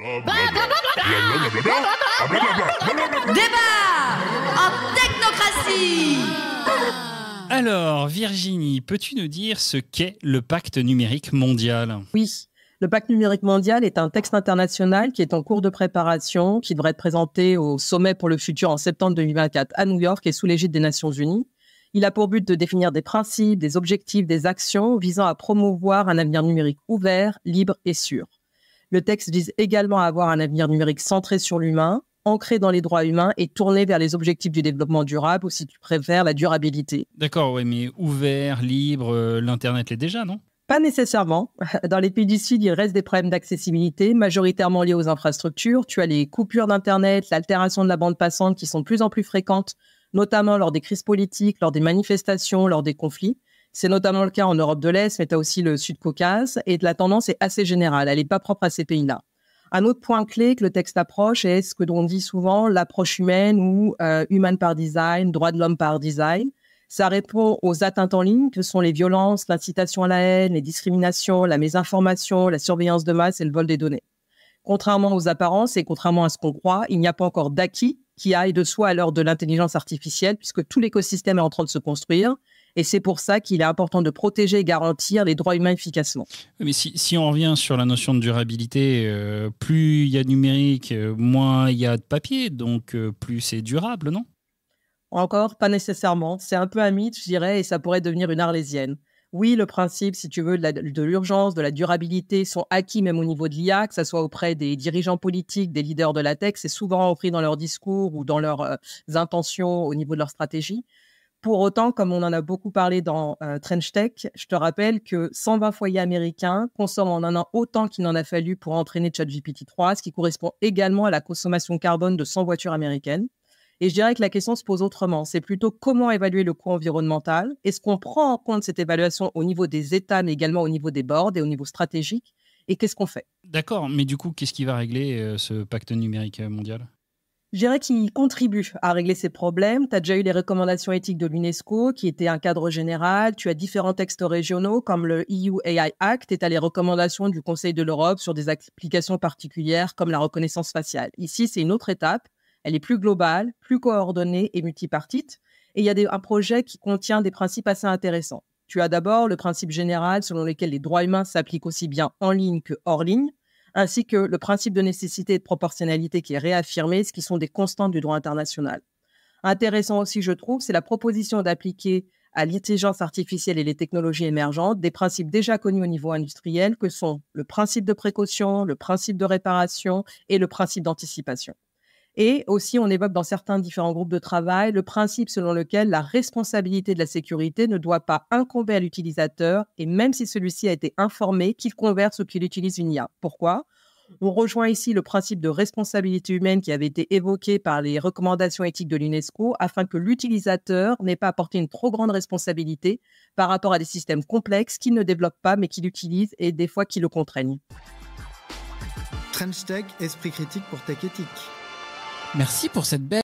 Débat en technocratie. Alors, Virginie, peux-tu nous dire ce qu'est le pacte numérique mondial ? Oui, le pacte numérique mondial est un texte international qui est en cours de préparation, qui devrait être présenté au sommet pour le futur en septembre 2024 à New York et sous l'égide des Nations Unies. Il a pour but de définir des principes, des objectifs, des actions visant à promouvoir un avenir numérique ouvert, libre et sûr. Le texte vise également à avoir un avenir numérique centré sur l'humain, ancré dans les droits humains et tourné vers les objectifs du développement durable ou, si tu préfères, la durabilité. D'accord, ouais, mais ouvert, libre, l'Internet l'est déjà, non ? Pas nécessairement. Dans les pays du Sud, il reste des problèmes d'accessibilité, majoritairement liés aux infrastructures. Tu as les coupures d'Internet, l'altération de la bande passante qui sont de plus en plus fréquentes, notamment lors des crises politiques, lors des manifestations, lors des conflits. C'est notamment le cas en Europe de l'Est, mais tu as aussi le Sud-Caucase. Et la tendance est assez générale. Elle n'est pas propre à ces pays-là. Un autre point clé que le texte approche est ce que l'on dit souvent, l'approche humaine ou human par design, droit de l'homme par design. Ça répond aux atteintes en ligne, que sont les violences, l'incitation à la haine, les discriminations, la mésinformation, la surveillance de masse et le vol des données. Contrairement aux apparences et contrairement à ce qu'on croit, il n'y a pas encore d'acquis qui aille de soi à l'heure de l'intelligence artificielle, puisque tout l'écosystème est en train de se construire. Et c'est pour ça qu'il est important de protéger et garantir les droits humains efficacement. Mais si on revient sur la notion de durabilité, plus il y a de numérique, moins il y a de papier, donc plus c'est durable, non ? Encore, pas nécessairement. C'est un peu un mythe, je dirais, et ça pourrait devenir une arlésienne. Oui, le principe, si tu veux, de l'urgence, de la durabilité sont acquis même au niveau de l'IA, que ce soit auprès des dirigeants politiques, des leaders de la tech, c'est souvent repris dans leurs discours ou dans leurs intentions au niveau de leur stratégie. Pour autant, comme on en a beaucoup parlé dans Trench Tech, je te rappelle que 120 foyers américains consomment en un an autant qu'il n'en a fallu pour entraîner ChatGPT-3, ce qui correspond également à la consommation carbone de 100 voitures américaines. Et je dirais que la question se pose autrement. C'est plutôt comment évaluer le coût environnemental. Est-ce qu'on prend en compte cette évaluation au niveau des États, mais également au niveau des boards et au niveau stratégique ? Et qu'est-ce qu'on fait ? D'accord, mais du coup, qu'est-ce qui va régler ce pacte numérique mondial ? Je dirais qu'il contribue à régler ces problèmes. Tu as déjà eu les recommandations éthiques de l'UNESCO, qui étaient un cadre général. Tu as différents textes régionaux, comme le EU AI Act, et tu as les recommandations du Conseil de l'Europe sur des applications particulières, comme la reconnaissance faciale. Ici, c'est une autre étape. Elle est plus globale, plus coordonnée et multipartite. Et il y a un projet qui contient des principes assez intéressants. Tu as d'abord le principe général selon lequel les droits humains s'appliquent aussi bien en ligne que hors ligne, ainsi que le principe de nécessité et de proportionnalité qui est réaffirmé, ce qui sont des constantes du droit international. Intéressant aussi, je trouve, c'est la proposition d'appliquer à l'intelligence artificielle et les technologies émergentes des principes déjà connus au niveau industriel, que sont le principe de précaution, le principe de réparation et le principe d'anticipation. Et aussi, on évoque dans certains différents groupes de travail le principe selon lequel la responsabilité de la sécurité ne doit pas incomber à l'utilisateur, et même si celui-ci a été informé qu'il converse ou qu'il utilise une IA. Pourquoi ? On rejoint ici le principe de responsabilité humaine qui avait été évoqué par les recommandations éthiques de l'UNESCO, afin que l'utilisateur n'ait pas à porter une trop grande responsabilité par rapport à des systèmes complexes qu'il ne développe pas mais qu'il utilise et des fois qui le contraignent. Trench Tech, esprit critique pour Tech Éthique. Merci pour cette belle